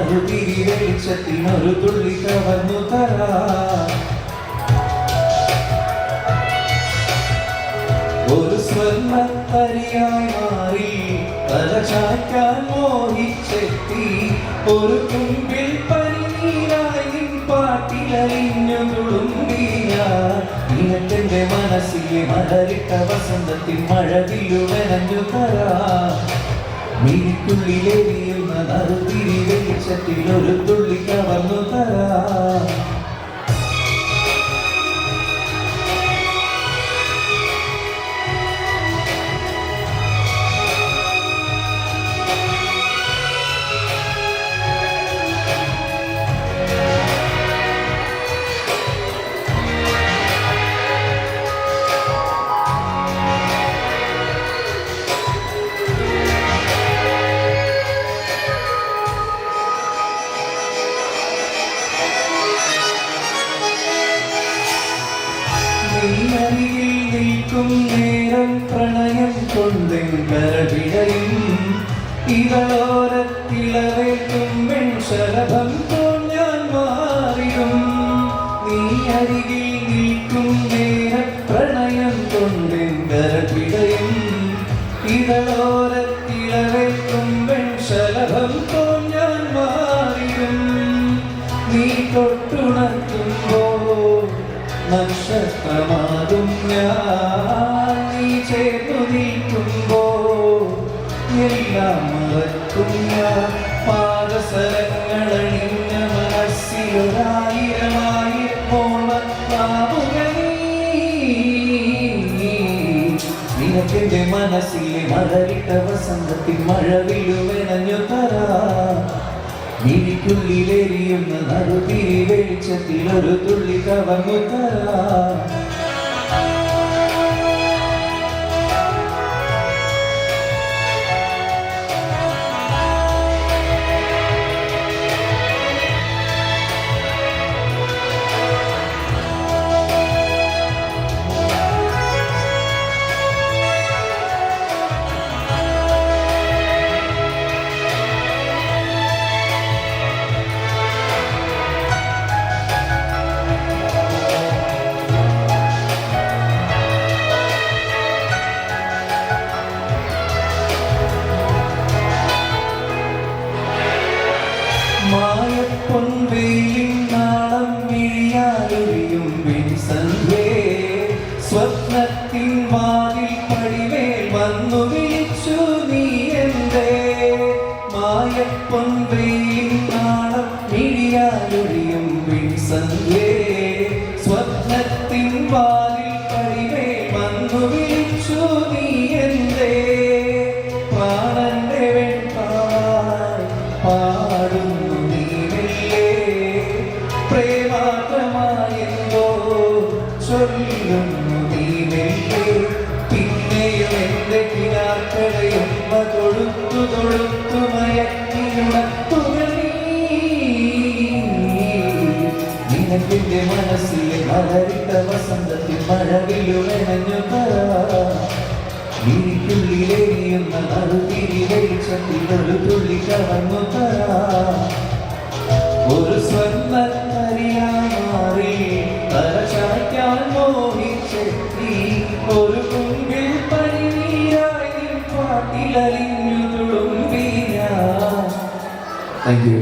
നറുതിരി വെളിച്ചത്തിനൊരു തുള്ളി കവർന്നു തരാ. ഒരു സ്വർണ്ണത്തരിയായി മാറി തലചായ്ക്കാൻ മോഹിച്ചെത്തി ഒരു കുമ്പിൽ പനിനീരായി പാട്ടിലറിഞ്ഞു തുളുമ്പിയ നിനക്കെന്റെ മനസ്സിലെ മലരിട്ട വസന്തത്തിൽ മഴവില്ലുവനഞ്ഞു തരാ. മിഴിക്കുള്ളിലെരിയുന്ന നറുതിരി വെളിച്ചത്തിൽ ഒരു തുള്ളി കവർന്നു തരാ. അരികിൽ നിൽക്കും നേരം പ്രണയം കൊണ്ടെങ്കരവിടയും ഇവളോരത്തിളവേറ്റും വെൺശലഭം ഞാൻ മാറിയും. നീ അരികിൽ നിൽക്കും നേരം പ്രണയം കൊണ്ടെങ്കരവിടയും ഇവളോരത്തിളവേറ്റും വെൺശലഭം ഞാൻ മാറിയും. നീ തൊട്ടുണർത്തുമ്പോ നക്ഷത്രമാകും ഞാൻ, നീ ചേർന്നു നിൽക്കുമ്പോ എല്ലാം മറക്കും ഞാൻ. പാദസരങ്ങളണിഞ്ഞ മനസ്സിലൊരായിരമായി നിനക്കെന്റെ മനസ്സിലെ മലരിട്ട വസന്തത്തിൽ മഴവില്ലുവനഞ്ഞു തരാ. മിഴിക്കുള്ളിലെരിയുന്ന നറുതിരി വെളിച്ചത്തിൽ ഒരു തുള്ളി കവർന്നു തരാ. മായപ്പൊൻവെയിലിൻ നാളം മിഴിയാലൊഴിയും വെൺസന്ധ്യേ, സ്വപ്നത്തിൻ വാതിൽ പടിമേൽ വന്നു വിളിച്ചു നീ എന്തേ. മായപ്പൊൻവെയിലിൻ നാളം മിഴിയാലൊഴിയും വെൺസന്ധ്യേ, സ്വപ്നത്തിൻ വാതിൽ പടിമേൽ വന്നു വിളിച്ചു നീ എന്തേ. പ്രാണന്റെ വെൺപാവായി പാടുന്നു പ്രേമാത്രമായെന്തോ ചൊല്ലുന്നു നീ മെല്ലെ. പിന്നെയും എന്റെ കിനാക്കളയുമ്മ തൊടുത്തു തൊടുത്തു മയക്കിയുണർത്തുക നീ. നിനക്കെന്റെ മനസ്സിലെ മലരിട്ട വസന്തത്തിൽ മഴവില്ലുവനഞ്ഞു തരാ. മിഴിക്കുള്ളിലെരിയുന്ന നറുതിരി വെളിച്ചത്തിൽ ഒരു തുള്ളി കവർന്നു തരാ. ഒരു സ്വർണ്ണത്തരിയായി മാറി തലചായ്ക്കാൻ മോഹിച്ചെത്തി ഒരു കുമ്പിൽ പനിനീരായി പാട്ടിലറിഞ്ഞു തുളുമ്പിയ. Thank you.